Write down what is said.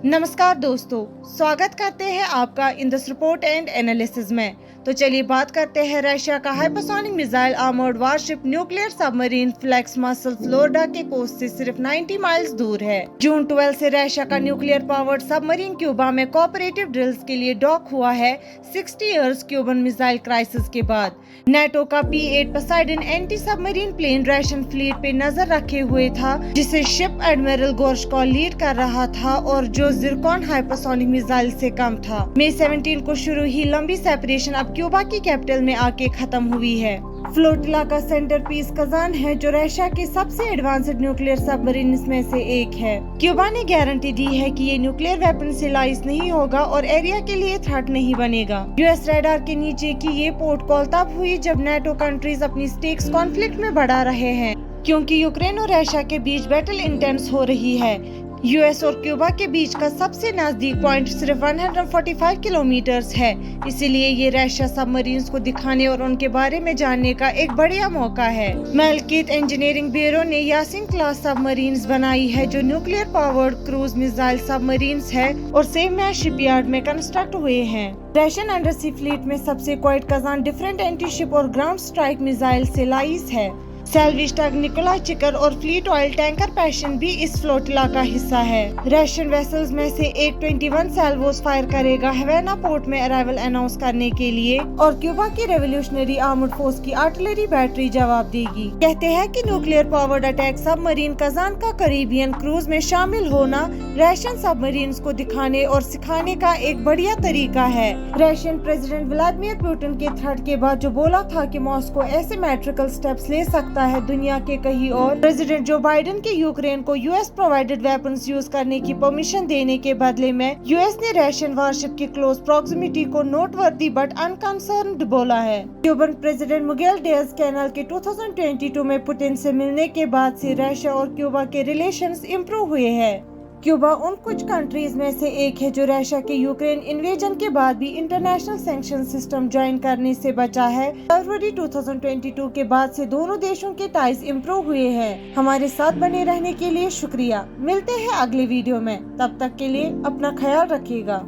नमस्कार दोस्तों, स्वागत करते हैं आपका in this report and analysis में। तो चलिए बात करते हैं रशिया का hypersonic missile armoured warship nuclear submarine flex muscle Florida के कोस्ट से सिर्फ 90 माइल्स दूर है। जून 12 से रशिया का न्यूक्लियर पावर्ड सबमरीन क्यूबा में कोऑपरेटिव ड्रिल्स के लिए डॉक हुआ है 60 इयर्स क्यूबन मिसाइल क्राइसिस के बाद। नेटो का P-8 Poseidon anti submarine plane Russian fleet पे नजर रखे हुए था, जिसे शिप एडमिरल गोर्शकॉव लीड कर रहा था और जो जिरकॉन हाइपरसोनिक मिसाइल से कम था। मई 17 को शुरू ही लंबी सेपरेशन अब क्यूबा की कैपिटल में आके खत्म हुई है। फ्लोटिला का सेंटर पीस कजान है, जो रशिया के सबसे एडवांस्ड न्यूक्लियर सबमरीन में से एक है। क्यूबा ने गारंटी दी है कि ये न्यूक्लियर वेपन से लैस नहीं होगा और एरिया के लिए थ्रेट नहीं बनेगा। यूएस रडार के नीचे की ये पोर्ट कॉल तब हुई जब नेटो कंट्रीज अपनी स्टेक्स कॉन्फ्लिक्ट में बढ़ा रहे हैं, क्योंकि यूक्रेन और रशिया के बीच बैटल इंटेंस हो रही है। यूएस और क्यूबा के बीच का सबसे नजदीक पॉइंट सिर्फ 145 किलोमीटर्स है, इसीलिए ये रशिया सबमरीन्स को दिखाने और उनके बारे में जानने का एक बढ़िया मौका है। मैलकीत इंजीनियरिंग ब्यूरो ने यासिन क्लास सबमरीन्स बनाई है, जो nuclear powered cruise missile submarines है और सेवमेर शिपयार्ड में कंस्ट्रक्ट हुए हैं। रशियन अंडरसी फ्लीट में सबसे quite Kazan different anti ship और ग्राउंड स्ट्राइक मिसाइल से लैस है। सेल्विस्टाग निकोलाई चिकर और फ्लीट ऑयल टैंकर पैशन भी इस फ्लोटिला का हिस्सा है। रशियन वेसल्स में से एक 21 सैल्वोस फायर करेगा हवेना पोर्ट में अराइवल अनाउंस करने के लिए, और क्यूबा की रेवोल्यूशनरी आर्मर्ड फोर्स की आर्टिलरी बैटरी जवाब देगी। कहते हैं कि nuclear powered attack submarine Kazan का कैरिबियन क्रूज में शामिल होना रशियन सबमरीन्स को दिखाने और सिखाने का एक बढ़िया तरीका है। रशियन प्रेसिडेंट व्लादिमीर पुतिन के थ्रेट के बाद जो बोला था कि मॉस्को एसिमेट्रिकल स्टेप्स ले सकता है दुनिया के कहीं और, प्रेसिडेंट जो बाइडेन के यूक्रेन को यूएस प्रोवाइडेड वेपन्स यूज करने की परमिशन देने के बदले में यूएस ने रशियन वारशिप की क्लोज प्रॉक्सिमिटी को नोटवर्दी बट अनकंसर्न्ड बोला है। Cuban president Miguel Diaz Canel के 2022 में पुतिन से मिलने के बाद से रशिया और क्यूबा के रिलेशंस इम्प्रूव हुए हैं। क्यूबा उन कुछ कंट्रीज में से एक है जो रशिया के यूक्रेन इन्वेजन के बाद भी इंटरनेशनल सैंक्शन सिस्टम ज्वाइन करने से बचा है। फरवरी 2022 के बाद से दोनों देशों के टाइज इम्प्रूव हुए हैं। हमारे साथ बने रहने के लिए शुक्रिया। मिलते हैं अगले वीडियो में, तब तक के लिए अपना ख्याल रखिएगा।